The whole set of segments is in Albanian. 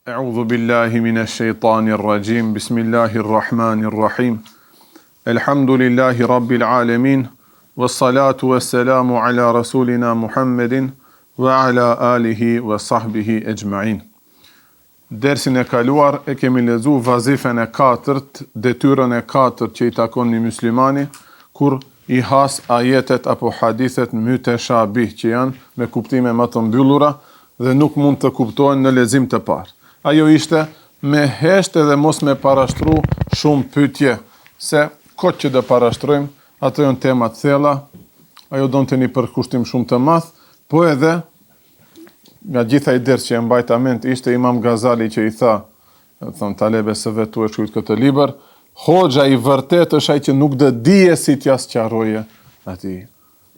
A'udhu billahi minash shaitanir rajim. Bismillahir rahmanir rahim. Elhamdulillahi rabbil alamin. Wassalatu wassalamu ala rasulina Muhammedin wa ala alihi wa sahbihi ejma'in. Dersin e kaluar e kemi lezu vazifen e 4, detyrën e 4 që i takon një muslimani kur i has ajetet apo hadithet mutashabih që janë me kuptime më të mbyllura dhe nuk mund të kuptohen në lexim të parë. Ajo ishte me hesht edhe mos me parashtru shumë pyetje, se kot që do parashtrojmë, ato janë tema të thella, ajo don të një përkushtim shumë të madh, po edhe nga gjitha i ders që e mbajta mend ishte Imam Gazali që i tha, thon talebe se vetu e shkruajt këtë libër, hoxha i vërtet është ai që nuk do dije si t'ja sqaroje atij.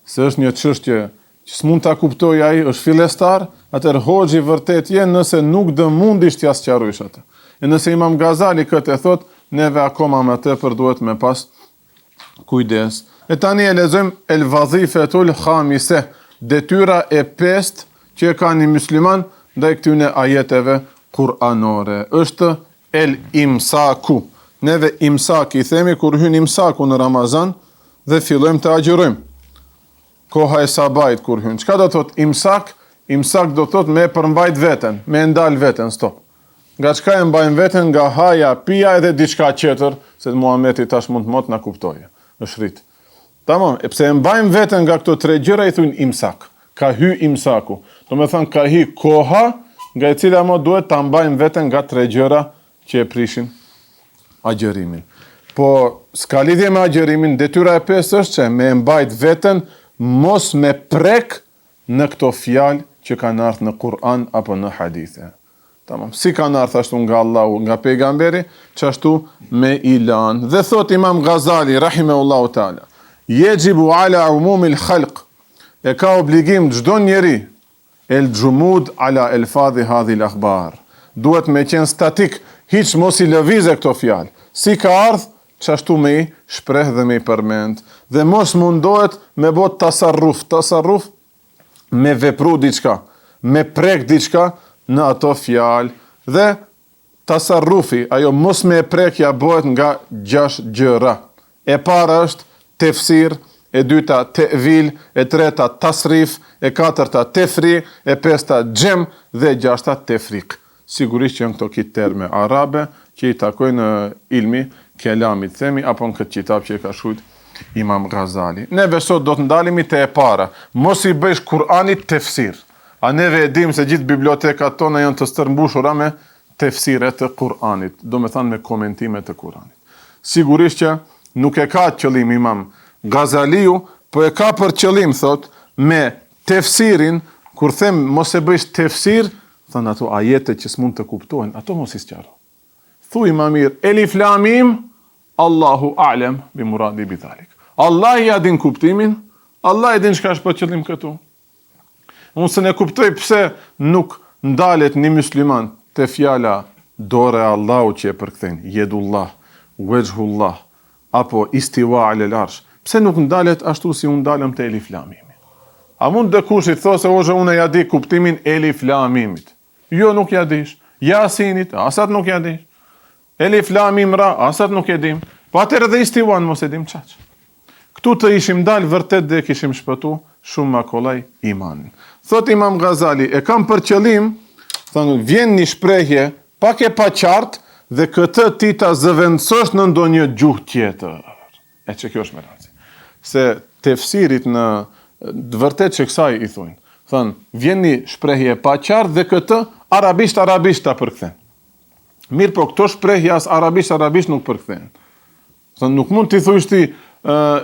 Se është një çështje që s'mund ta kuptoj ai, është fillestar, atëherë hoxhi vërtet je nëse nuk do mundish t'ja sqarojsh atë. E nëse Imam Gazali këtë e thot, neve akoma më tepër duhet me pas kujdes. E tani e lexojmë El Vazifetul Khamise, detyra e 5 që e ka një musliman ndaj këtyne ajeteve kuranore. Është El Imsaku. Neve imsak i themi kur hyn imsaku në Ramazan dhe fillojmë të agjërojmë. Koha e sabajt kur hyn. Çka do thot imsak? Imsak do thot me përmbajt veten, me ndal veten, stop. Nga çka e mbajmë veten? Nga haja, pija edhe diçka tjetër, se Muhamedi tash mund të mos na kuptoje. Është rrit. Tamam, e pse e mbajmë veten nga këto tre gjëra i thunë imsak. Ka hy imsaku. Do të thonë ka hy koha nga e cila mo duhet ta mbajmë veten nga tre gjëra që e prishin agjërimin. Po s'ka lidhje me agjërimin, detyra e 5 është që me mbajt veten mos me prek në këto fjalë që kanë ardhur në Kur'an apo në hadithe. Tamam, si kanë ardhur ashtu nga Allahu, nga pejgamberi, çashtu me ilan. Dhe thot Imam Gazali rahimahullahu taala, yajibu ala umumil khalq, e ka obligim çdo njeri el jumud ala elfadhi hadhi al akhbar. Duhet me qenë statik, hiç mos i lëvizë këto fjalë. Si ka ardhur, çashtu me i shpreh dhe me i përmend, dhe mos mundohet me bot tasarruf me vepru diçka, me prek diçka në ato fjalë, dhe tasarrufi, ajo mos me prekja bëhet nga 6 gjëra. E para është tefsir, e dyta tevil, e treta tasrif, e katërta tefri, e pesta gjem dhe e gjashta tefrik. Sigurisht që janë këto kitë terme arabe që i takojnë në ilmi kelamit themi, apo në këtë kitab që e ka shkruajt Imam Gazali. Neve sot do të ndalemi te e para. Mos i bësh Kur'anit tefsir. A neve e dim se gjithë bibliotekat tona janë të stërmbushura me tefsire të Kur'anit, do me thanë me komentime të Kur'anit. Sigurisht që nuk e ka qëllim Imam Gazaliu, po e ka për qëllim, thot, me tefsirin, kur them mos e bësh tefsir, thënë ato ajete që s'mund të kuptohen, ato mos i sqaro. Thuaj më mirë, Elif Lam Mim, Allahu a'lem bi muradi bi dhalik. Allah ja din kuptimin, Allah e din çka është për qëllim këtu. Unë se ne kuptoj pse nuk ndalet një musliman te fjala dore Allahu që e përkthejnë, yedullah, wajhullah, apo istiwa ala al-arsh. Pse nuk ndalet ashtu si unë ndalem te Elif Lam Mim? A mund dikush i thosë ose unë ja di kuptimin Elif Lam Mimit? Jo, nuk ja dish. Yasinit, asat nuk ja dish. Elif Lam Mim Ra, asat nuk e dim. Po atëherë dhe istiwan mos e dim çaq. Këtu të ishim dal vërtet dhe kishim shpëtu shumë ma kollaj imanin. Thot Imam Gazali, e kam për qëllim, thonë, vjen një shprehje pak e paqartë dhe këtë ti ta zëvendësosh në ndonjë gjuhë tjetër. E që kjo është me razi. Se tefsirit në vërtet që kësaj i thonë. Thonë, vjen një shprehje e paqartë dhe këtë arabisht ta përkthen. Mirë po, këto shprehje as arabisht nuk përkthen. Thonë, nuk mund t'i thush ti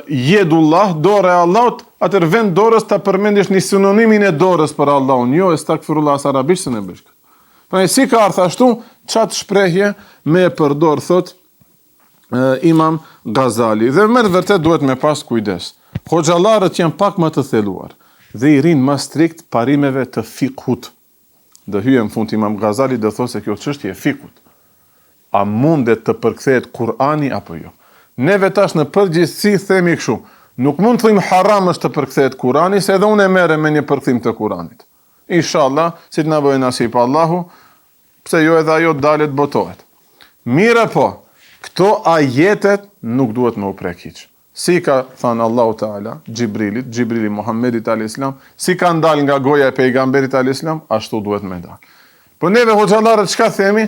jedullah, dore Allahut, atër vend dorës ta përmendish një sinonimin e dorës për Allahun. Jo, estakfirullah as arabisht se ne bësh këtë. Pra si ka ardhur ashtu, çat shprehje me përdor, thot Imam Gazali. Dhe me vërtet duhet me pas kujdes. Hoxhallarët janë pak më të theluar dhe i rinë më strikt parimeve të fikut. Dhe hyje në fund Imam Gazali dhe thosë se kjo çështje e fikut. A mundet të përkthehet Kur'ani apo jo? Neve tash në përgjithësi themi kështu, nuk mund të thëjmë haram është të përkthehet Kur'ani, se edhe unë e merrem me një përkthim të Kur'anit. Inshallah, si të na bëjë nasip Allahu, Pse jo edhe ajo dalet botohet. Mire po, këto ajetet nuk duhet me u prek hiç. Si ka thënë Allahu Teala Xhibrili Muhammedit a.s. Si ka ndal nga goja e pejgamberit a.s. ashtu duhet me dal. Po neve hoxhallarët çka themi?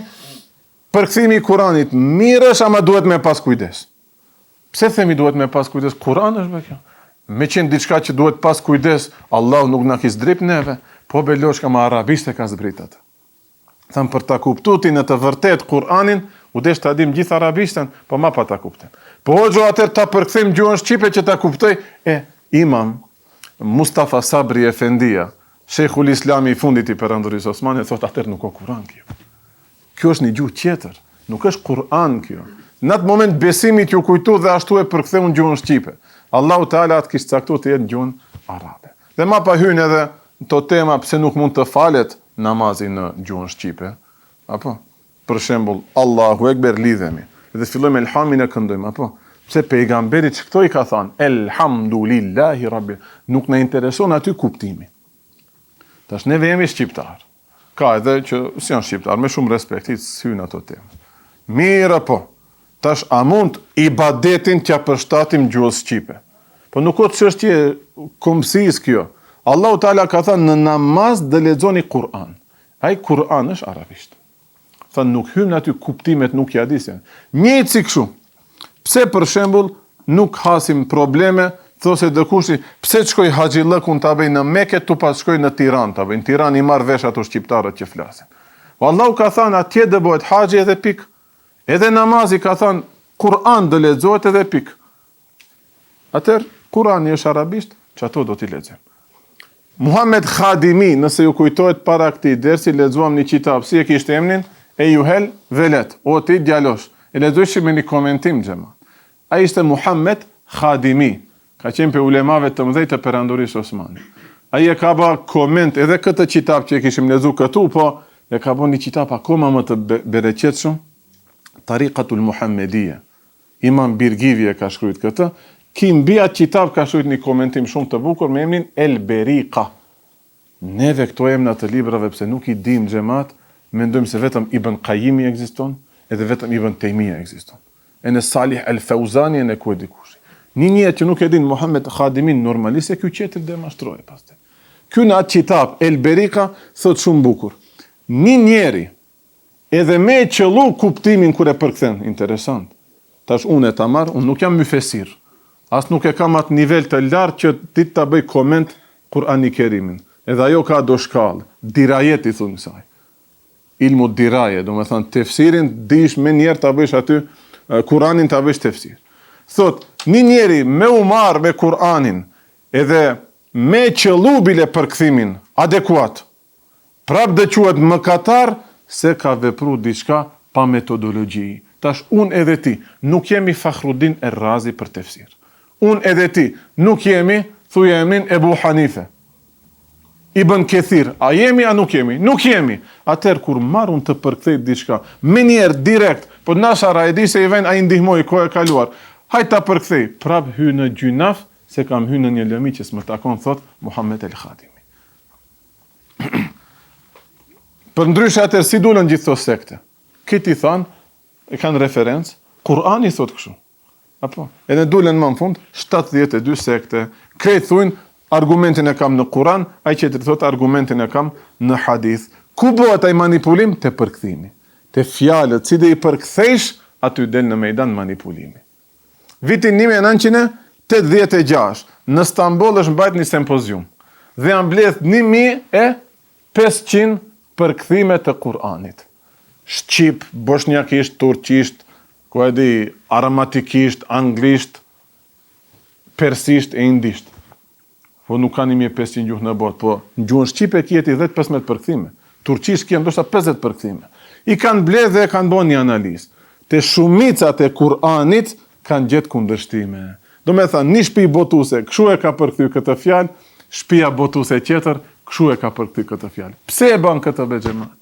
Përkthimi i Kuranit mirë është, ama duhet me pas kujdes. Pse themi duhet me pas kujdes? Kurani është kjo. Me qenë diçka që duhet pas kujdes, Allahu nuk na ki zdrip neve, po beloshka me arabisht e ka zbrit atë. Thëmë për ta kuptuti në të vërtet Kur'anin, u desh të adim gjithë arabishtën, po ma pa ta kuptim. Po hoxho atër ta përkthim gjuhën shqipe që ta kuptoj, Imam Mustafa Sabri Efendia, Sheikhul Islami i fundit i Perandorisë Osmane, thot atër nuk o Kur'an kjo. Kjo është një gjuhë tjetër, nuk është Kur'an kjo. Në atë moment besimit ju kujtu dhe ashtu e përktheu në gjuhën shqipe. Allahu Teala atë kishtë caktu të jetë në gjuhën arabe. Dhe ma pa hynë edhe to tema pse nuk mund të falet namazi në gjuhën shqipe. Apo? Për shembull, Allahu Ekber lidhemi. Dhe fillojmë elhamin e këndojmë. Apo? Pse pejgamberi që këto i ka thënë, Elhamdulillahi Rabbi, nuk në intereson aty kuptimi. Tash neve jemi shqiptar. Ka edhe që si janë shqiptar, me shumë respektit, s'hynë ato temë. Mira po, tash a mund ibadetin t'ja përshtatim gjuhës shqipe. Po nuk o të çështje komësis kjo. Allahu Teala ka thënë në namaz dhe lexoni Kur'an. Ai Kur'an është arabisht. Thënë nuk hymë aty kuptimet nuk ja disën. Njëjtë si kështu. Pse për shembull nuk hasim probleme, those dëkushi, pse të shkoj haxhillëkun ta bëj në Mekë, tu pas shkoj në Tiranë ta bëj. Në Tiranë i marr vesh ato shqiptarët që flasin. Allahu ka thënë atje do bëhet haxhi edhe pik. Edhe namazi ka thënë Kur'an do lexohet edhe pik. Atëherë Kur'ani është arabisht, që ato do t'i lexojmë. Muhammed Khadimi, nëse ju kujtohet para këtij dersi, lexuam një kitab, si e kishte emrin? Ejuhel Velet, o ti djalosh. E lexojshim me një komentim xhema. Ai ishte Muhammed Khadimi, ka qenë pe ulemave të mëdhej të Perandorisë Osmane. Ai e ka bë koment edhe këtë kitab që e kishim lexuar këtu, po e ka bën një kitab akoma më të bereqetshëm, Tariqatul Muhammediyya. Imam Birgivi e ka shkruajtur këtë. Ki mbi atë kitab ka shkruajtur një komentim shumë të bukur me emrin El Beriqa. Neve këto emra të librave pse nuk i dim xhamat, mendojmë se vetëm Ibn Qayyimi ekziston, edhe vetëm Ibn Taymija ekziston. E në Salih El Fauzani e në ku e dikush. Një që nuk e din Muhammed Khadimin normalisht e ky qetër demonstroi pastaj. Ky në atë kitab El Beriqa thot shumë bukur. Një njeri edhe me qëllu kuptimin kur e përkthen, interesant. Tash unë e ta marr, unë nuk jam müfesir. As nuk e kam atë nivel të lartë që ti ta bëj koment Kur'ani Kerimin. Edhe ajo ka do shkallë, dirajet i thunë kësaj. Ilmu diraje, do me thënë tefsirin, dish me njerë ta bëjsh aty, Kur'anin ta bëjsh tefsir. Thot, një njeri me u marr me Kur'anin, edhe me qëllu bile përkthimin adekuat, prap dhe quhet mëkatar, se ka vepru diçka pa metodologji. Tash unë edhe ti nuk jemi Fakhrudin Errazi për tefsir. Unë edhe ti nuk jemi, thuja emrin Ebu Hanife. Ibn Kathir, a jemi a nuk jemi? Nuk jemi. Atëherë kur marrun të përkthej diçka, me njerë direkt, po nashara e di se i ven a i ndihmoj kohë e kaluar. Hajt ta përkthej, prap hy në gjynaf, se kam hy në një lëmi që s'më takon, thot Muhammed El Khadimi. Për ndryshe atër si dulen gjithë të sekte. Këti thanë, e kanë referencë, Kur'ani thot kështu. Apo? E në dulen më në fund, 72 sekte, krejtë thujnë, argumentin e kam në Kur'an, ai që të thot argumentin e kam në hadith. Ku bëhet ai manipulim? Te përkthimi. Te fjalët, si dhe i përkthejsh, aty del në mejdan manipulimi. Vitin 1986, në Stamboll është mbajt një sempozium, dhe janë mbledh 1500 përkthime të Kur'anit. Shqip, bosnjakisht, turqisht, ku e di, aramatikisht, anglisht, persisht e indisht. Po nuk ka 1500 gjuhë në botë, po në gjuhën shqipe kjeti 10-15 përkthime. Turqisht kje ndoshta 50 përkthime. I kanë bledh dhe kanë bën një analizë. Te shumicat e Kur'anit kanë gjetë kundërshtime. Do me thënë, një shtëpi botuse, kështu e ka përkthy këtë fjalë, shtëpia botuse tjetër, kështu e ka përkthy këtë fjalë. Pse e bën këtë be xhamat?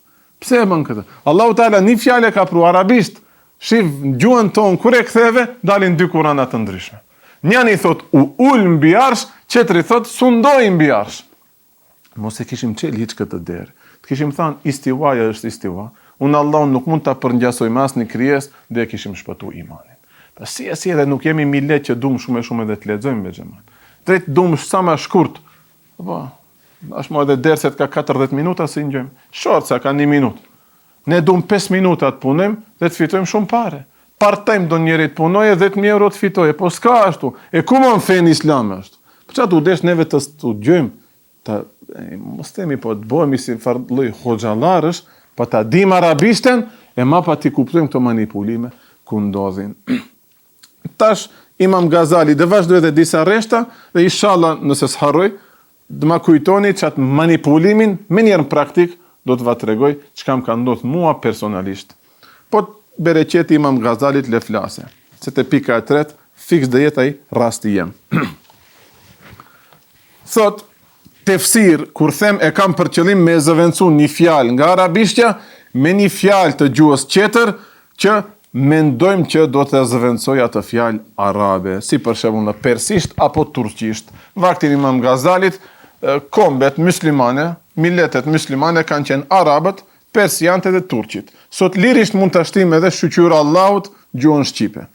Pse e bën këtë? Allahu Teala një fjalë ka pru arabisht, shif gjuhën tonë kur e ktheve, dalin dy Kur'ana të ndryshme. Njani thot u ul mbi arsh, qetri thot sundoj mbi arsh. Mos e kishim çel hiç këtë derë. Të kishim thënë istiwaja është istiwa, unë Allahun nuk mund ta përngjasoj me asnjë krijesë, dhe kishim shpëtu imanin. Pa si edhe nuk jemi millet që duam shumë edhe të lexojmë me xhamat. Drejt duam sa më shkurt. Po, ashmo edhe derset ka 40 minuta si ngjojmë. Shorca ka 1 minutë. Ne duam 5 minuta të punojmë dhe të fitojmë shumë pare. Part-time do njëri të punojë 10.000 euro të fitoje, po s'ka ashtu. E ku më në fenë islam është? Po çfarë u desh neve të studiojmë, mos themi po të bëhemi si lloj hoxhallarësh, po ta dim arabishten e ma pa ti kuptojmë këto manipulime ku ndodhin. Tash Imam Gazali dhe vazhdoj edhe disa rreshta dhe inshallah nëse s'harroj, dhe ma kujtoni që atë manipulimin me njerën praktik do të va tregoj çka më ka ndodhur mua personalisht. Po bereqeti Imam Gazalit le flase. Se te pika e tret, fiks dhe jetaj rasti jem. Thot, tefsir, kur them e kam për qëllim me zëvendësu një fjalë nga arabishtja, me një fjalë të gjuhës tjetër, që mendojmë që do të zëvendësoj atë fjalë arabe, si për shembull në persisht apo turqisht. Vaktin Imam Gazalit, kombet muslimane, milletet muslimane kanë qenë arabët, persianët dhe turqit. Sot lirisht mund të shtim edhe shqyqyra Allahut gjuhën shqipe.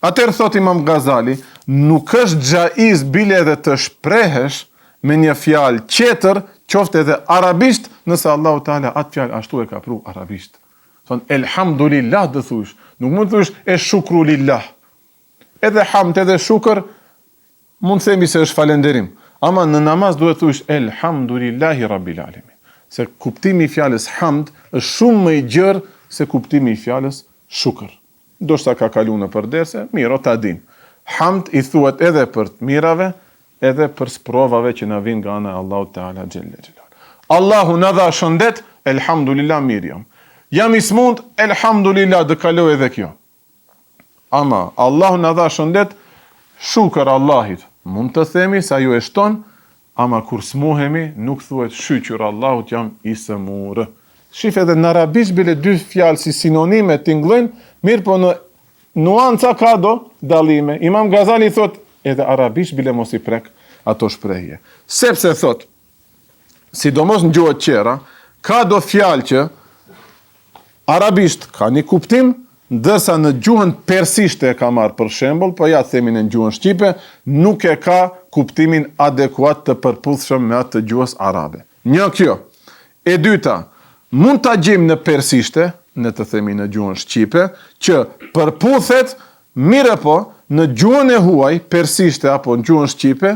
Atëherë thot Imam Gazali, nuk është xhaiz bile edhe të shprehesh me një fjalë tjetër, qoftë edhe arabisht, nëse Allahu Teala atë fjalë ashtu e ka pru arabisht. Thon elhamdulillah dhe thush, nuk mund të thush e shukru lillah. Edhe hamd edhe shukër mund të themi se është falenderim. Ama në namaz duhet thush elhamdulillahi rabbil alamin. Se kuptimi i fjalës hamd është shumë më i gjerë se kuptimi i fjalës shukër. Do shta ka kalu në përderse, miro ta din. Hamd i thuhet edhe për të mirave, edhe për sprovave që na vijnë nga ana e Allahut Teala xhelle xhelal. Allahu na dha shëndet, elhamdulillah mirë jam. Jam i smund, elhamdulillah dhe kaloj edhe kjo. Ama Allahu na dha shëndet, shukër Allahit. Mund të themi sa ju e shton, ama kur smuhemi, nuk thuhet shqyqur Allahut jam i sëmurë. Shif edhe në arabisht bile dy fjalë si sinonime t'inglojnë, mirë po në nuanca ka do dallime. Imam Gazali thot, edhe arabisht bile mos i prek ato shprehje. Sepse thot, sidomos në gjuhët qera, ka do fjalë që arabisht ka një kuptim, ndërsa në gjuhën persishte e ka marrë për shembull, po ja themin në gjuhën shqipe, nuk e ka kuptimin adekuat të përputhshëm me atë të gjuhës arabe. Një kjo. E dyta, mund ta gjejmë në persishte, ne të themi në gjuhën shqipe, që përputhet mire po në gjuhën e huaj, persishte apo në gjuhën shqipe,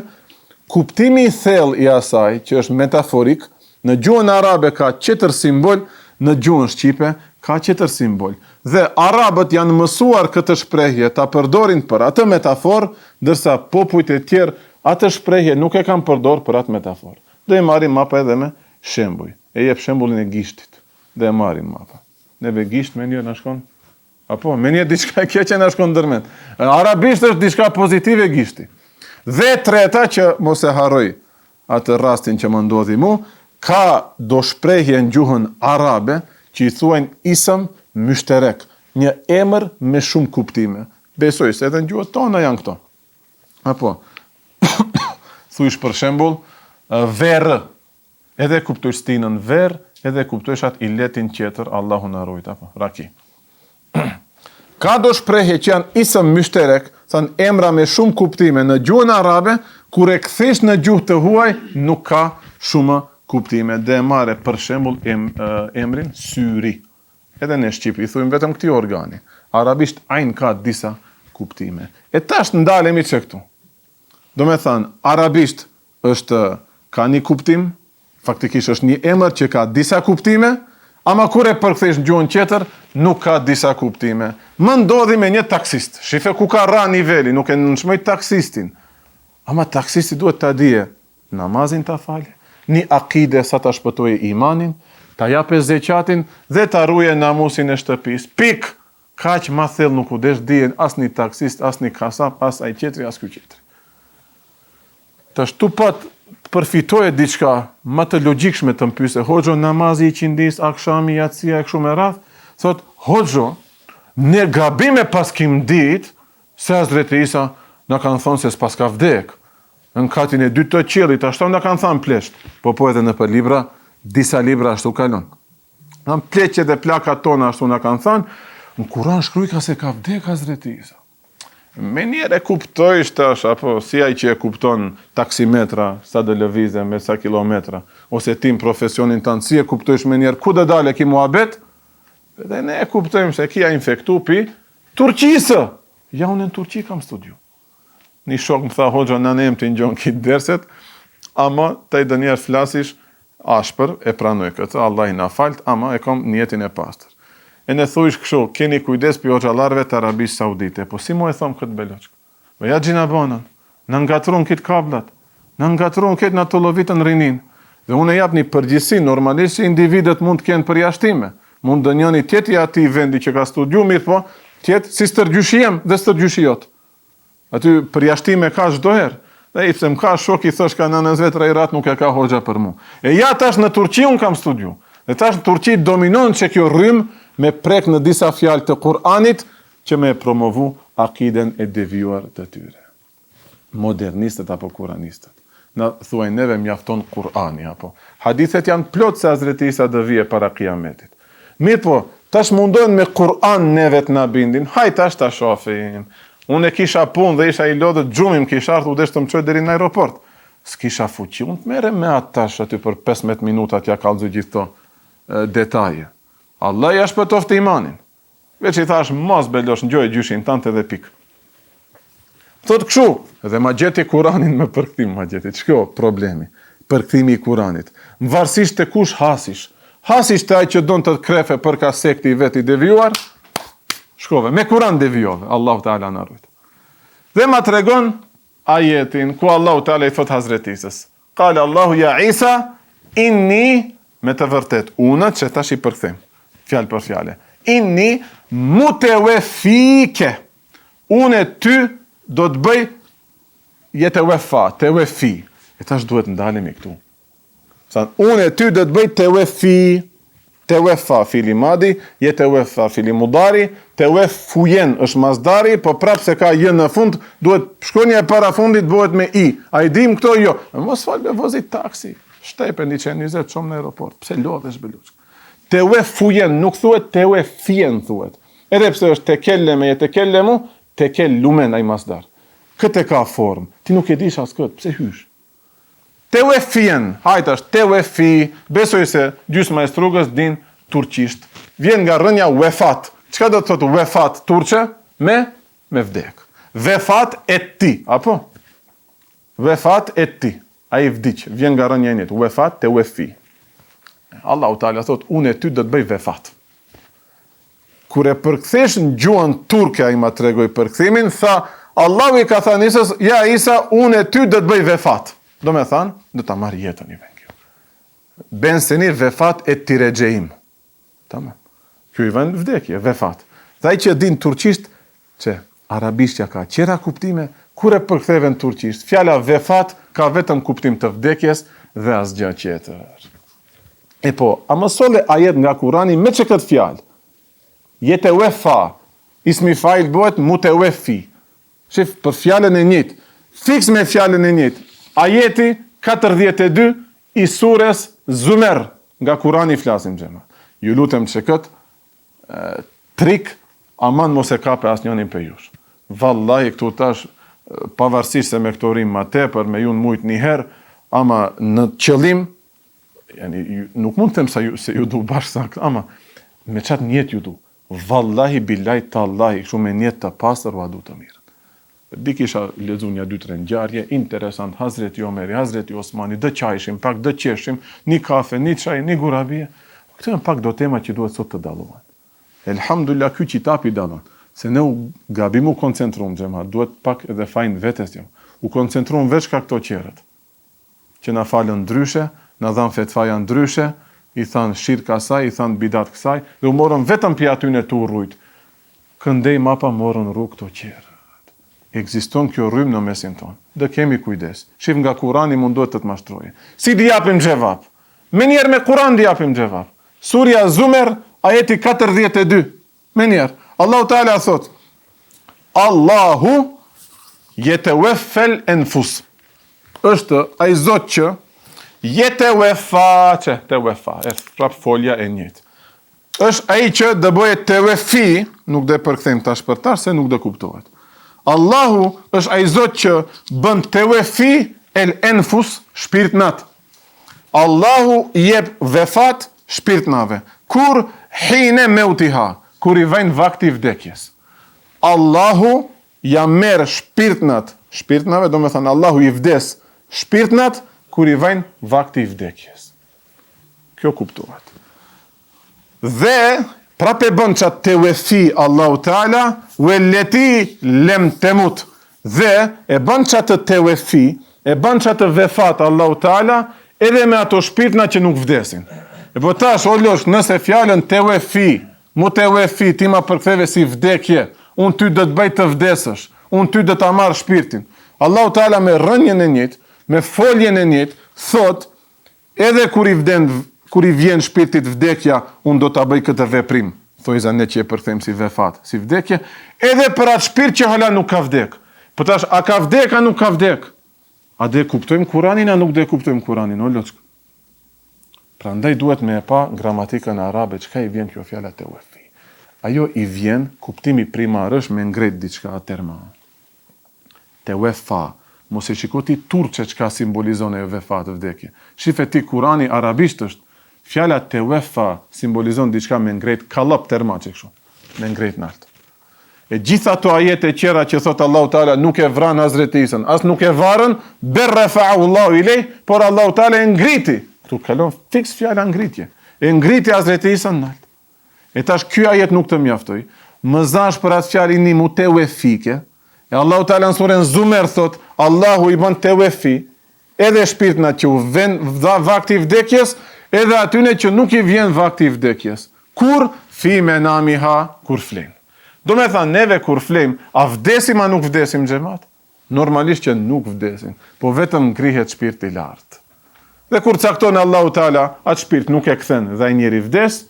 kuptimi i thellë i asaj, që është metaforik, në gjuhën arabe ka qetër simbol, në gjuhën shqipe ka qetër simbol. Dhe arabët janë mësuar këtë shprehje ta përdorin për atë metafor, ndërsa popujt e tjerë atë shprehje nuk e kanë përdor për atë metafor. Dhe e marrim mapa edhe me shembuj. E jep shembullin e gishtit. Dhe e marrim mapa. Neve gisht me një na shkon, apo me një diçka e keqe na shkon ndërmend. Arabisht është diçka pozitive gishti. Dhe treta që mos e harroj atë rastin që më ndodhi mu, ka do shprehje në gjuhën arabe që i thuajnë isëm myshterek, një emër me shumë kuptime. Besoj se edhe në gjuhët tona janë këto. Apo, thuish për shembull, verë, edhe kuptojsh stinën verë, edhe kuptojsh atë illetin tjetër, Allahu na ruaj, apo, raki. Ka do shprehje që janë isëm myshterek, thënë emra me shumë kuptime në gjuhën arabe, kur e kthesh në gjuhë të huaj, nuk ka shumë kuptime. Dhe marre për shembull emrin syri. Edhe në shqip i thujmë vetëm këtij organi. Arabisht ajn ka disa kuptime. E tash ndalemi që këtu. Do me thënë, arabisht ka një kuptim, faktikisht është një emër që ka disa kuptime, ama kur e përkthesh në gjuhën tjetër, nuk ka disa kuptime. Më ndodhi me një taksist. Shife ku ka ra niveli, nuk e nënshmoj taksistin. Ama taksisti duhet ta dije namazin ta falë, një akide sa ta shpëtoje imanin, ta jape zeqatin dhe ta ruje namusin e shtëpis. Pik! Kaq ma thellë nuk u desh dijen as një taksist, as një kasap, as ai qetri, as ky qetri. Tash tu pat përfitoje diçka më të logjikshme të mpyse, hoxho namazi i qindis, akshami, yatsia e kështu me radh, thot, hoxho, ne gabime pas kim dit, se Hazreti Isa na kanë thonë se s'pas ka vdek. Në katin e dytë të qiellit, ashtu na kanë thënë plesht. Po edhe në për libra, disa libra ashtu kalon. Në pleqet e plakat tona ashtu na kanë thënë, në Kur'an shkruaj ka se ka vdek Hazreti Isa. Me njerë e kuptoj shtash, apo si ai që e kupton taksimetra, sa dhe lëvize me sa kilometra, ose tim profesionin tanë, si e kuptojsh me njerë, ku dhe dale ki muhabet, dhe ne e kuptojmë se kia infektu pi Turqisë. Ja, unë në Turqi kam studiu. Një shok më tha, hoxha, në nem të njën kitë derset, ama të i dë njerë flasish ashpër, e pranoj këtë, Allah i na falt, ama e kam njetin e pastër. E ne thuish kështu, keni kujdes për hoxhallarëve të Arabisë Saudite. Po si mo e thom këtë beloçk? Po ja gjina banën, në ngatron këtë kablat, në ngatron këtë në të lovitën rinin. Dhe unë e jap një përgjithësi, normalisht që individet mund të kenë përjashtime. Mund dë njëni tjeti ati vendi që ka studiu mirë, po tjetë si stërgjyshiem dhe stërgjyshijot. Aty përjashtime ka çdo herë. Dhe i them ka shok i thosh ka 90 vetra i rat nuk e ka hoxha për mu. E ja tash në Turqi unë kam studiu. Dhe tash në Turqi dominon që kjo rrym me prek në disa fjalë të Kur'anit që me promovu akiden e devijuar të tyre. Modernistët apo kuranistët. Në thuaj neve mjafton Kur'ani apo. Hadithet janë plot se Hazreti Isa do vije para kiametit. Mirë po, tash mundojnë me Kur'an neve të na bindin. Haj tash ta shohim. Unë e kisha punë dhe isha i lodhët gjumim, kisha ardhur udesh të më çoj deri në aeroport. S'kisha fuqi, unë të merrem me atë tash aty për 15 minuta t'ja kallëzoj gjithë këto detaje. Allah ja shpëtoft imanin. Veç i thash, mos belosh, ngjoj gjyshin tante dhe pik. Thot kështu, edhe ma gjeti Kuranin me përkthim ma gjeti. Ç'kjo problemi? Përkthimi i Kuranit. Varësisht të kush hasish. Hasish të ai që don të krefe për ka sekti i vet i devijuar, shkove, me Kuran devijove, Allahu Teala na ruaj. Dhe ma tregon ajetin ku Allahu Teala i thot Hazretisës. Qala Allahu ya Isa inni, me të vërtet unë që tash i përkthim. Fjalë për fjale. Inni mutawafike. Unë ty do të bëj yatawafa, tawafi. E tash duhet ndalemi këtu. Sa unë ty do të bëj tawafi. Tawafa fili madi, yatawafa fili mudari, tawafuyen është masdari, po prapë se ka jë në fund, duhet shkronja e para fundit bëhet me i. A i dim këto jo. Mos fal me vozit taksi. Shtepe 120 çom në aeroport. Pse lodhesh beluç? Tawafuyen nuk thuhet tawafien thuhet. Edhe pse është tekelleme e tekellemu, tekellumen ai masdar. Këtë ka formë. Ti nuk e dish as këtë, pse hysh? Tawafien, hajtash tawafi, besoj se gjysma e strugës din turqisht. Vjen nga rënja wefat. Çka do të thotë wefat turqe? Me vdek. Vefat et ti, apo? Vefat et ti. Ai vdiq, vjen nga rënja e njët. Wefat tawafi. Allahu Teala thot, unë e ty do të bëj vefat. Kur e përkthesh në gjuhën turke, ai ma tregoi përkthimin, tha, Allahu i ka thënë Isës, ja Isa, unë e ty do të bëj vefat. Do me thanë, do ta marr jetën i venkjo. Ben seni vefat e tiregjejim. Tamam. Kjo i vend vdekje, vefat. Dhe ai që din turqisht, që arabishtja ka qera kuptime, kur e përktheve në turqisht, fjala vefat ka vetëm kuptim të vdekjes dhe asgjë tjetër. E po, a mësole ajet nga Kurani me që këtë fjalë? Yatawafa, ismi fajl bëhet mutawafi. Shif, për fjalën e njëjtë, fiks me fjalën e njëjtë. Ajeti 42 i sures Zumer, nga Kurani flasim xhema. Ju lutem që këtë trik, aman mos e kape asnjënin për jush. Vallahi këtu tash, pavarësisht se me këto rim ma tepër, me ju në mujt një herë, ama në qëllim, nuk mund të them se ju du bashkë, ama me qatë njetë ju du. Vallahi, billahi, tallahi, kështu me njetë të pasër, va du të mirë. Di kisha lezu një 2-3 ngjarje interesant, Hazreti Omeri, Hazreti Osmani, dë qajshim, pak dë qeshim, një kafe, një qaj, një gurabije. Këto janë pak do tema që duhet sot të dalohen. Elhamdulillah, ky qitapi dalon. Se ne u gabim u koncentrum, xhema, duhet pak edhe fajn vetes jam. U koncentrum veç ka këto qerët. Që na falën ndryshe, na dhan fetfaja ndryshe, i than shirka saj, i than bidat kësaj, dhe u morën vetëm pi aty në të urrujt. Këndej mapa morën rrugë këto qerët. Ekziston kjo rrymë në mesin tonë. Dhe kemi kujdes. Shif nga Kurani mundohet të të mashtroje. Si di japim xhevap? Me njerë me Kuran di japim xhevap. Surja Zumer, ajeti 42. Me njerë. Allahu Teala thot, Allahu yatawaffal anfus. Është ai Zot që yatawafa, te wafa, është prap folja e njëjtë. është ai që do bëhet tewefi, nuk do e përkthejmë tash për tash se nuk do kuptohet. Allahu është ai Zot që bën tewefi el enfus shpirtnat. Allahu jep vefat shpirtnave. Kur hine meutiha, kur i vajnë vakti i vdekjes. Allahu ja merr shpirtnave, do me thënë Allahu i vdes shpirtnat kur i vajnë vakti i vdekjes. Kjo kuptohet. Dhe prape bën qatë tewefi Allahu Teala, welleti lem temut. Dhe e bën qatë tewefi, e bën qatë vefat Allahu Teala, edhe me ato shpirtna që nuk vdesin. E po tash, o losh, nëse fjallën tewefi, mu tewefi, ti ma përktheve si vdekje, unë ty dhe të bëj të vdesësh, unë ty dhe të amarë shpirtin. Allahu Teala me rënjën e njët, me foljen e njët, thot, edhe kur i vjen shpirtit vdekja, unë do të bëj këtë veprim. Thojza ne që e përkthejmë si vefat, si vdekje, edhe për atë shpirt që hala nuk ka vdek. Po tash, a ka vdek, a nuk ka vdek? A dhe kuptojmë Kuranin, a nuk dhe kuptojmë Kuranin, o loçk? Pra ndaj duhet me e pa gramatikën arabe, qka i vjen kjo fjala tewefi. Ajo i vjen, kuptimi primar është me ngret diçka terma. Tewefa, mos e shiko ti turqe qka simbolizon e vefat vdekje. Shife ti Kurani arabisht është, fjala tewefa simbolizon diçka me ngret kallop terma që kështu, me ngret nalt. E gjitha ato ajete qera që thot Allahu Teala nuk e vran Hazreti Isën, as nuk e varën, berrafa'u Allahu ilej, por Allahu Teala e ngriti. Ktu kalon fiks fjala ngritje. E ngriti Hazreti Isën nalt. E tash ky ajet nuk të mjaftoj. Më zash për atë fjalë një mutewefike. E Allahu Teala në surën Zumer thot, Allahu i bën tewefi edhe shpirtna që u vjen vakti i vdekjes, edhe atyne që nuk i vjen vakti i vdekjes. Kur fi menamiha, kur flen. Do me thanë, neve kur flejmë, a vdesim a nuk vdesim xhamat? Normalisht që nuk vdesim, po vetëm ngrihet shpirti lart. Dhe kur cakton Allahu Teala, atë shpirt nuk e kthen dhe ai njeri vdes,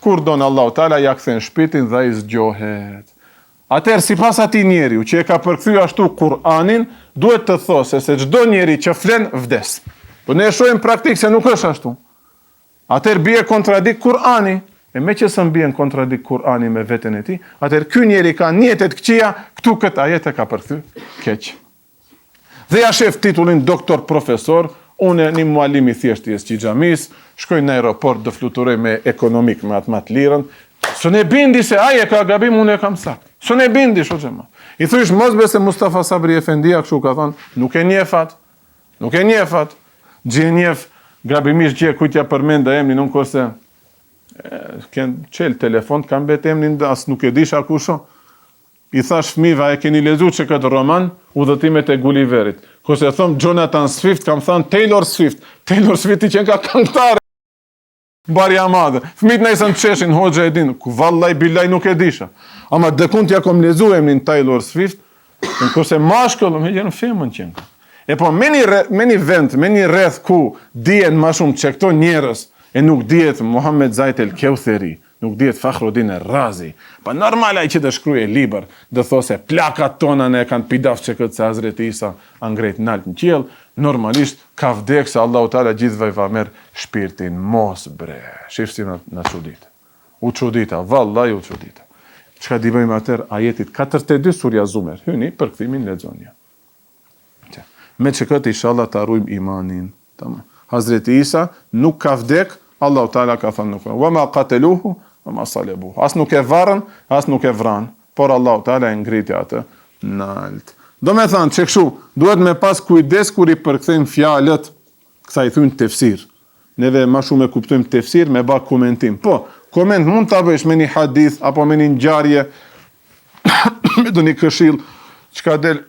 kur don Allahu Teala ja kthen shpirtin dhe ai zgjohet. Atëherë sipas atij njeriu që e ka përkthyer ashtu Kur'anin, duhet të thosë se çdo njeri që flen vdes. Po ne e shohim praktik se nuk është ashtu. Atëherë bie kontradikt Kur'ani. E me që së mbien kontradikt Kur'ani me veten e ti, atëherë ky njeri ka njetet këqija, këtu këtë ajet e ka përkthy keq. Dhe ja shef titullin doktor profesor, unë një mualim i thjesht i xhamis, shkoj në aeroport do fluturoj me ekonomik me atë mat lirën. Së ne bindi se ai e ka gabim, unë e kam sakt. Së ne bindi shoqëma. I thysh mos bese Mustafa Sabri Efendia kështu ka thonë, nuk e njefat. Nuk e njefat. Gjë njef gabimisht gjë kujtja përmend emrin unë kurse kënë qelë telefon, kam bet emnin as nuk e disha kusho. I thash fëmijëve, e keni lexuar që këtë roman, Udhëtimet e Gulliverit. Kurse thom Jonathan Swift, kam thënë Taylor Swift. Taylor Swift i qenë ka këngëtare. Barja madhe. Fëmijët nëjësën të qeshin, hoxha e din, vallaj bilaj nuk e disha. Ama dëkund ja kom lezu emnin Taylor Swift, kurse mashkull, me gjenë femën qenë. E po, me një vend, me një rreth ku dijen ma shumë që këto njerës, e nuk dihet Muhammed Zajt el Keutheri, nuk dihet Fakhruddin Razi. Pa normal ai që të shkruaj libër, do thosë plakat tona ne kanë pidaf që këtë se Hazreti Isa angret nalt në qiell, normalisht ka vdek se Allahu Teala gjithëve va merr shpirtin. Mos bre, shifsi na çudit. U çudita, vallahi u çudita. Çka di bëjmë atër ajetit 42 surja Zumer. Hyni për kthimin lexonja. Me që këtë inshallah të arrujmë imanin. Tamam. Hazreti Isa nuk ka vdek, Allahu Teala ka thënë nuk. Wa ma qataluhu wa ma salabuhu. As nuk e varën, as nuk e vran, por Allahu Teala e ngriti atë nalt. Do me thënë që kështu, duhet me pas kujdes kur i përkthejmë fjalët, kësa i thunë tefsir. Neve ma shumë e kuptojmë tefsir me ba komentim. Po, koment mund të bëjsh me një hadith, apo me një ngjarje, me do një këshill, çka del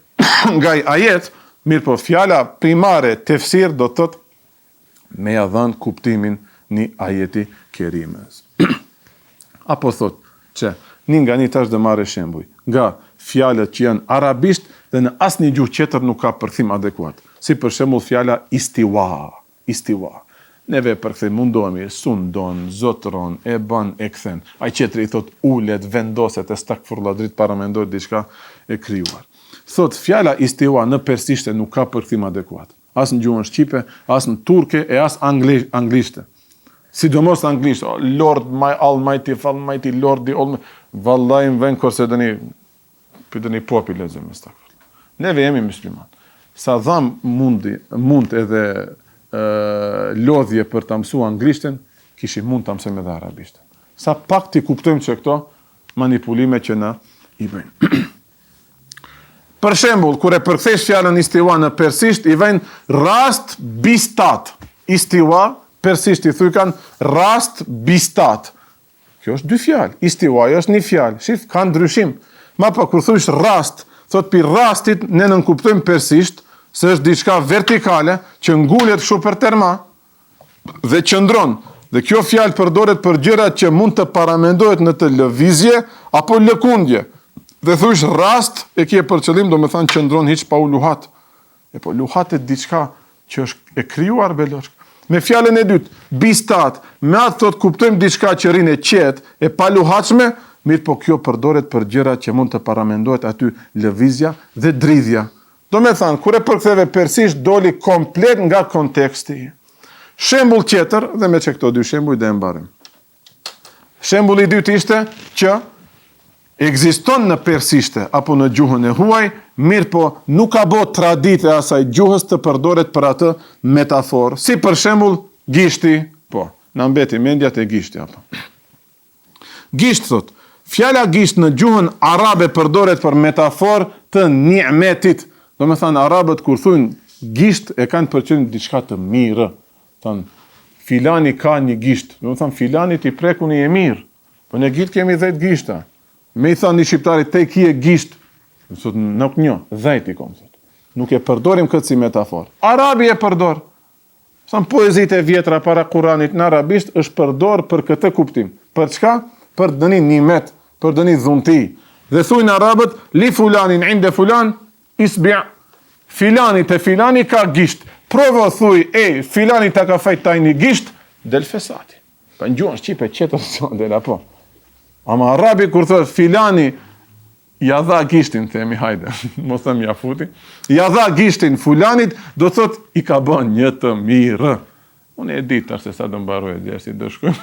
nga ajet, mirë po fjala primare tefsir do të thotë me ja dhënë kuptimin një ajeti kerimes. Apo thot që një nga një tash dhe marrë shembuj, nga fjalët që janë arabisht dhe në asë një gjuhë tjetër nuk ka përkthim adekuat. Si për shembull fjala istiwa. Neve përkthim mundohemi, sundon, zotron, e bën, e kthen. Ai qetri i thot ulet, vendoset, e stakfurullah dritë para mendoj diçka e krijuar. Thot fjala istiwa në persishte nuk ka përkthim adekuat. As në gjuhën shqipe, as në turke, e as anglishte. Sidomos anglisht, Lord my almighty, almighty Lord the almighty. Vallaj më vend kurse dëni popi lezëm me stakfir. Neve jemi musliman. Sa dham mund edhe lodhje për të mësu anglishtin, kishim mund të mësojmë edhe arabishtin. Sa pak ti kuptojmë që këto manipulime që na i bëjnë. Për shembull, kur e përkthesh fjalën istiwa në persisht, i vjen rast bistat. Istiwa, persisht i thukan rast bistat. Kjo është dy fjalë. Istiwa është një fjalë. Shif, ka ndryshim. Ma pa kur thush rast, thot pi rastit ne nënkuptojmë persisht se është diçka vertikale që ngulet kështu për terma dhe qëndron. Dhe kjo fjalë përdoret për gjërat që mund të paramendohet në të lëvizje apo lëkundje. Dhe thush rast e kje për qëllim, do me thanë qëndron hiç pa u luhat. E po luhatet diçka që është e krijuar beloshk. Me fjalën e dytë, bistat, me atë thot kuptojmë diçka që rinë e qetë, e pa luhatshme, mirë po kjo përdoret për gjërat që mund të paramendohet aty lëvizja dhe dridhja. Do me thanë, kur e përktheve persisht doli komplet nga konteksti. Shembull tjetër, dhe me që këto dy shembull dhe e mbarim. Shembulli i dytë ishte që ekziston në persishte apo në gjuhën e huaj, mirë po nuk ka bo tradit e asaj gjuhës të përdoret për atë metaforë. Si për shembull gishti, po, në mbeti mendjat e gishti apo. Gisht thot, fjala gisht në gjuhën arabe përdoret për metaforë të ni'metit. Do me thanë arabët kur thujnë gisht e kanë përqenë diçka të mirë. Thanë, filani ka një gisht. Do me thanë, filani ti prekuni e mirë. Po në gisht kemi 10 gishta. Me i thanë një shqiptari, te kje gisht. Sot nuk një, 10 i kom. Nuk e përdorim këtë si metaforë. Arabi e përdor. Thanë, poezit e vjetra para Kuranit në arabisht është përdor për këtë kuptim. Për çka? Për dëni nimet, për dëni dhunti. Dhe thujnë arabët, li fulanin inde fulan, isbia. Filani te filani ka gisht. Provo thuj, filani ta ka fajt taj një gisht, del fesati. Pa në gjuhën shqipe qetër së del apo. Ama arabi kur thot filani ja dha gishtin, themi hajde, mos them ja futi. Ja dha gishtin fulanit, do thot i ka bën një të mirë. Unë e di tash se sa do mbaroj dje si do shkoj.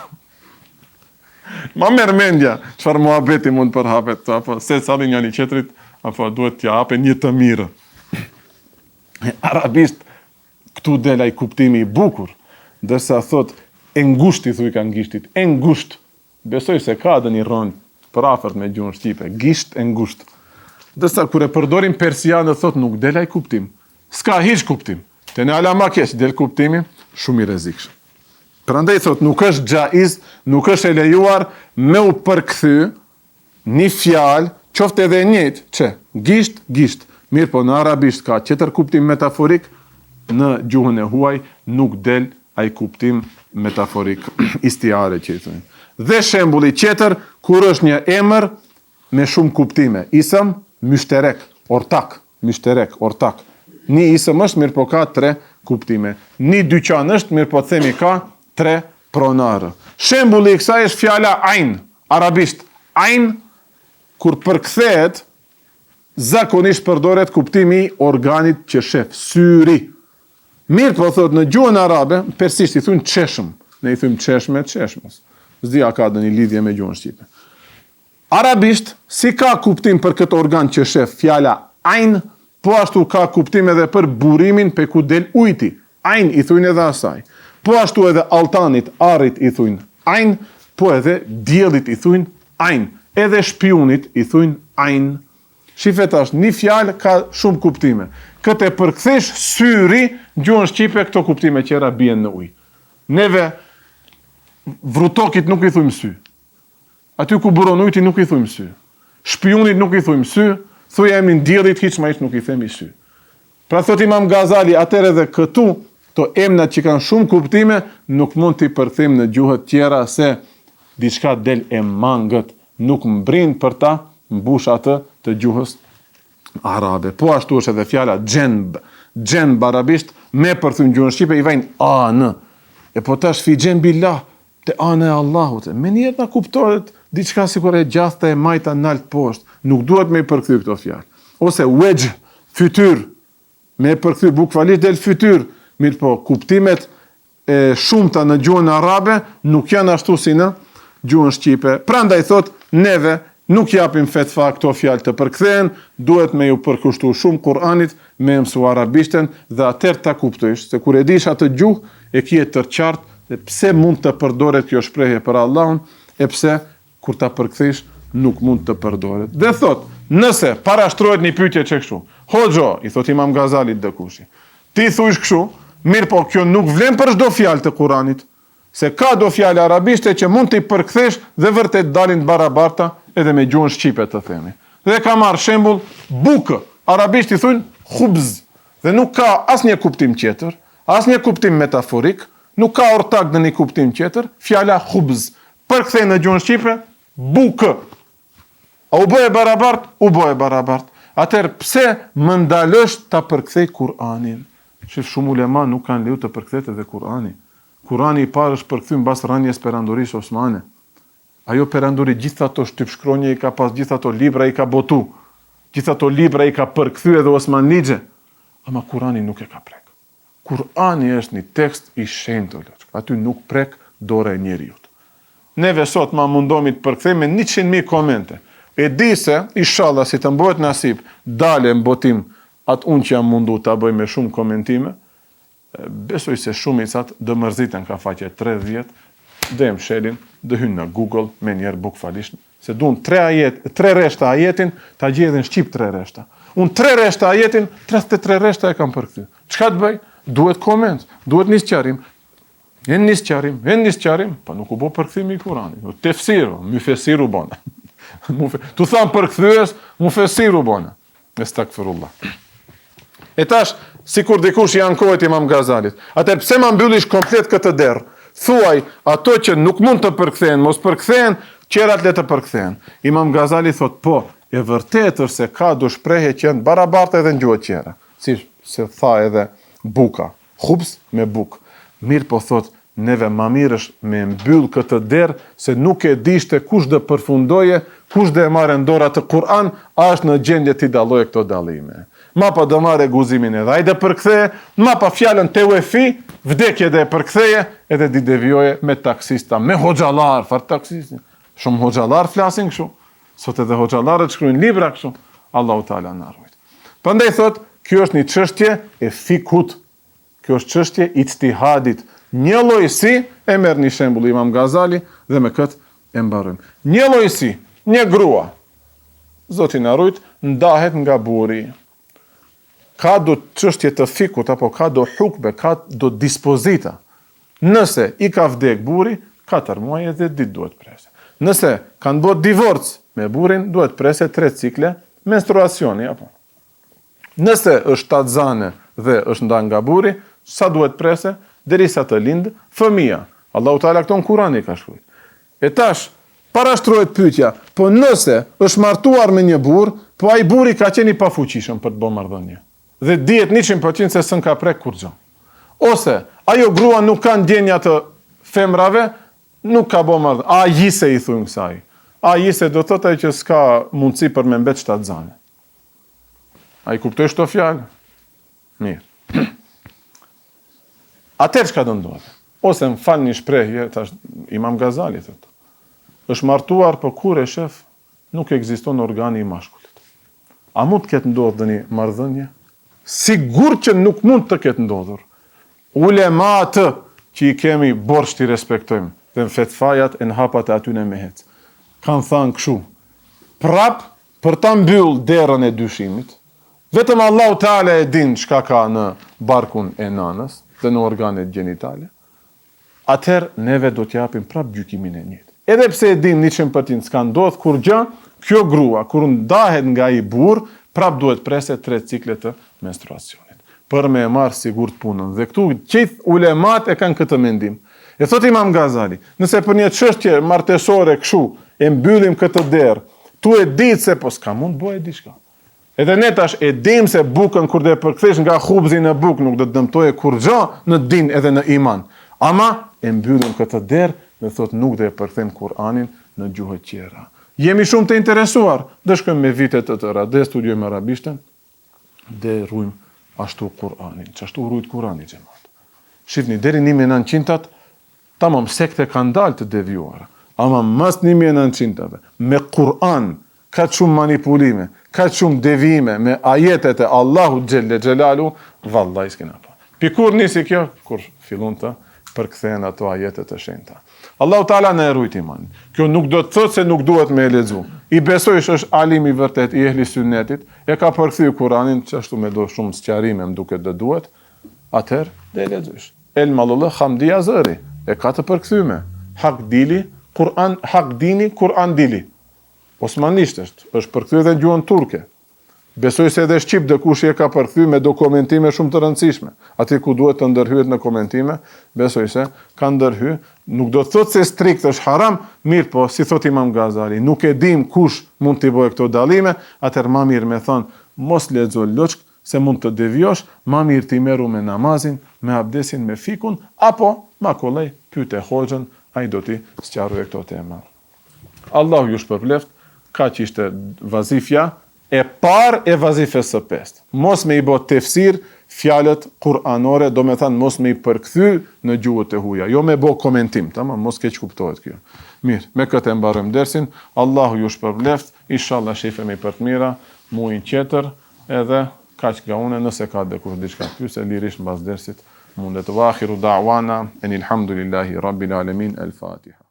Ma merr mendja, çfarë muhabeti mund përhapet, apo se sa dhe njëri tjetrit, apo duhet t'ja hape një të mirë. Arabisht këtu del ai kuptimi i bukur, ndërsa thot e ngushti thuj ka ngishtit, e ngusht. Besoj se ka dhe një rënd për afërt me gjuhën shqipe, gisht e ngusht. Dërsa kur e përdorim persianë thot nuk del ai kuptim. S'ka hiç kuptim. Te në ala ma keq del kuptimi shumë i rrezikshëm. Prandaj thot nuk është xhaiz, nuk është e lejuar me u përkthy një fjalë, qoftë edhe e njëjtë, çe, gisht. Mirë po në arabisht ka tjetër kuptim metaforik, në gjuhën e huaj nuk del ai kuptim metaforik istiare që i thonë. Dhe shembulli tjetër, kur është një emër me shumë kuptime. Isëm, myshterek, ortak. Një isëm është, mirë po ka 3 kuptime. Një dyqan është, mirë po themi ka 3 pronarë. Shembulli i kësaj është fjala ajn, arabisht. Ajn, kur përkthehet, zakonisht përdoret kuptimi i organit që shef, syri. Mirë po thot në gjuhën arabe, persisht i thunë qeshëm. Ne i thunë qeshmës. Zdia ka dhe një lidhje me gjuhën shqipe. Arabisht, si ka kuptim për këtë organ që shef fjala ajn, po ashtu ka kuptim edhe për burimin pe ku del ujti. Ajn i thujnë edhe asaj. Po ashtu edhe altanit, arrit i thujnë ajn, po edhe diellit i thujnë ajn. Edhe shpionit i thujnë ajn. Shifet ashtë, një fjalë ka shumë kuptime. Këtë e përkthesh syri, gjuhën shqipe këto kuptime qera bien në ujë. Neve vrutokit nuk i thujmë sy. Aty ku buron ujti nuk i thujmë sy. Shpionit nuk i thujmë sy, thuj emrin diellit hiç më nuk i themi sy. Pra thot Imam Gazali, atëherë edhe këtu, to emnat që kanë shumë kuptime, nuk mund t'i përkthejmë në gjuhët tjera se diçka del e mangët, nuk mbrin për ta mbush atë të gjuhës arabe. Po ashtu është edhe fjala gjenb. Gjenb arabisht, me përthym gjuhën shqipe, i vajnë anë. E po tash fi gjenbillah, te anë e Allahut. Me njerë na kuptohet diçka sikur e gjasta e majta nalt poshtë. Nuk duhet me i përkthy këto fjalë. Ose wejh, fytyr. Me i përkthy bukvalisht del fytyr. Mirë po, kuptimet e shumta në gjuhën arabe nuk janë ashtu si në gjuhën shqipe. Prandaj thot, neve nuk japim fetva këto fjalë të përkthehen, duhet me ju përkushtu shumë Kur'anit, me mësu arabishten dhe atëherë ta kuptojsh se kur e dish atë gjuhë e kje të qartë se pse mund të përdoret kjo shprehje për Allahun e pse kur ta përkthesh nuk mund të përdoret. Dhe thot, nëse parashtrohet një pyetje që kështu, hoxho, i thot Imam Gazalit dëkushi, ti thuish kështu, mirë po kjo nuk vlen për çdo fjalë të Kuranit, se ka do fjalë arabishte që mund t'i përkthesh dhe vërtet dalin barabarta edhe me gjuhën shqipe të themi. Dhe ka marrë shembull bukë, arabisht i thunë khubz, dhe nuk ka asnjë kuptim tjetër, asnjë kuptim metaforik, nuk ka ortak në një kuptim tjetër, fjala khubz, përkthej në gjuhën shqipe, bukë. A u bëhe barabart? U bëhe barabart. Atëherë pse më ndalësh ta përkthej Kur'anin? Shif, shumë ulema nuk kanë leju të përkthehet edhe Kur'ani. Kur'ani i parë është përkthy mbas rënies perandorisë osmane. Ajo perandori gjithë ato shtypshkronje i ka pas, gjithë ato libra i ka botu, gjithë ato libra i ka përkthy edhe Osmanligje, ama Kur'ani nuk e ka prek. Kur'ani është një tekst i shenjtë, aty nuk prek dora e njeriut. Neve sot ma mundomi të përkthejmë me 100.000 komente. E di se, inshallah, si të mbohet nasip, dale në botim atë unë që jam mundu të bëj me shumë komentime, besoj se shumicat dë mërziten ka faqe 30, dhe më shelin, dhe hynë në Google, me njerë bukfalisht, se duhen 3 reshta ajetin, ta gjedhin shqip 3 reshta. Unë 3 reshta ajetin, 33 reshta e kam përkthy. Çka të bëj? Duhet koment, duhet një sqarim. Një sqarim, pa nuk u bo përkthimi i Kuranit. Tefsiru, müfesiru bona. Tu thamë përkthyes, müfesiru bona. Estakfirullah. E tash, si kur dikush janë kohët Imam Gazalit. Atër pse ma mbyllish komplet këtë derë? Thuaj, ato që nuk mund të përkthehen, mos përkthehen, qerat le të përkthehen. Imam Gazali thot, po, e vërtetër se ka do shprehje që janë barabarte edhe në gjuhë qera. Si se tha edhe buka, khubs me buk. Mirë po thot, neve ma mirë është me mbyll këtë derë, se nuk e dishte kush dhe përfundoje, kush dhe e marrë ndora të Kur'an, a është në gjendje t'i dalloje këto dallime. Ma pa do marrë guzimin edhe ajde përktheje, ma pa fjallën te uefi, vdekje dhe e përktheje, edhe di devijoje me taksista, me hoxalar, farë taksistin. Shumë hoxalar flasin kështu, sot edhe hoxalarët shkruajnë libra kështu, Allahu Teala na ruaj. Prandaj thot, kjo është një çështje e fikut, kjo është çështje i ijtihadit. Një lloj si e merr një shembull Imam Gazali dhe me këtë e mbarojmë. Një lloj si, një grua, Zoti na ruaj, ndahet nga burri. Ka do çështje të fikut apo ka do hukme, ka do dispozita. Nëse i ka vdek burri, 4 muaj edhe ditë duhet prese. Nëse kanë bërë divorc me burrin, duhet prese 3 cikle menstruacioni apo. Nëse është tatzane dhe është ndan nga burri, sa duhet prese derisa të lindë fëmia. Allahu Teala këto në Kur'an i ka shkruar. E tash parashtrohet pyetja, po nëse është martuar me një burr, po ai burri ka qenë i pafuqishëm për të bërë marrëdhënie. Dhe dihet 100% se s'në ka prek kur gjë. Ose ajo grua nuk ka ndjenja të femrave, nuk ka bërë marrëdhënie. A jise i thujnë kësaj. A jise do thotë ai që s'ka mundësi për me mbet shtatzane. A i kuptoj shto fjalë? Mirë. Atër çka do ndodhe? Ose më fal një shprehje, tash Imam Gazali thotë. Është martuar, për kur e shef, nuk ekziston organi i mashkullit. A mund të ketë ndodhur një marrëdhënie? Sigur që nuk mund të ketë ndodhur. Ulemat që i kemi borx t'i respektojmë, dhe në fetfajat e në hapat e atyne me hec. Kanë thënë kështu, prap për ta mbyll derën e dyshimit, vetëm Allahu Teala e din çka ka në barkun e nanës dhe në organet gjenitale, atëherë neve do t'japim prap gjykimin e njëjtë. Edhe pse e dim 100% s'ka ndodhur kur gjë, kjo grua kur ndahet nga i burr, prap duhet prese 3 cikle të menstruacionit. Për me e marrë sigurt punën. Dhe këtu gjithë ulemat e kanë këtë mendim. E thot Imam Gazali, nëse për një çështje martesore kështu e mbyllim këtë derë, tu e ditë se po s'ka mund bëhet diçka. Edhe ne tash e dim se bukën kur dhe përkthesh nga hubzi në bukë nuk do të dëmtoje kur gjë në din edhe në iman. Ama e mbyllim këtë derë dhe thot nuk dhe e përkthem Kur'anin në gjuhë tjera. Jemi shumë të interesuar, dhe shkojmë me vite të tëra, dhe studiojmë arabishten, dhe rrujmë ashtu Kur'anin, që ashtu rrujt Kur'ani xhamat. Shifni, deri 1900-at, tamam, sekte kanë dalë të devijuara. Ama mas 1900-ave, me Kur'an, ka shumë manipulime, ka shumë devime, me ajetet e Allahu Gjelle Gjelalu, vallaj s'kena pa. Pikur nisi kjo, kur fillun të përkthehen ato ajetet e shenjta. Allahu Taala na rujt imanin. Kjo nuk do të thotë se nuk duhet me e lexu. I besoj se është alim i vërtet i ehli sunnetit, e ka përkthyer Kur'anin çashtu me do shumë sqarime, më duket do duhet. Atëherë dhe e lexosh. El Malullah Hamdia Zëri e ka të përkthyme. Hak dili, Kur'an, hak dini, Kur'an dili. Osmanisht është përkthyer edhe në gjuhën turke. Besoj se edhe shqip dhe kush e ka përkthy me dokumentime shumë të rëndësishme. Ati ku duhet të ndërhyet në komentime, besoj se ka ndërhy. Nuk do të thotë se strikt është haram, mirë po, si thot Imam Gazali, nuk e dim kush mund t'i bëjë këto dallime, atëherë ma mirë me thonë, mos lexo loçk, se mund të devjosh, ma mirë t'i meru me namazin, me abdesin, me fikun, apo ma kollaj pyete hoxhën, ai do t'i sqarojë këto tema. Allahu ju shpërbleft, kaq ishte vazifja e parë e vazifes së pestë. Mos me i bë tefsir fjalët kuranore, do me thënë mos me i përkthy në gjuhët e huaja, jo me bë komentim, tamam, mos keq kuptohet kjo. Mirë, me këtë e mbarojmë dersin. Allahu ju shpërbleft, inshallah shifemi për të mira, muajin tjetër, edhe kaq nga unë, nëse ka dikush diçka pyese lirisht mbas dersit, mundet. Wa akhiru da'wana enil hamdulillahi rabbil alamin. El Fatiha.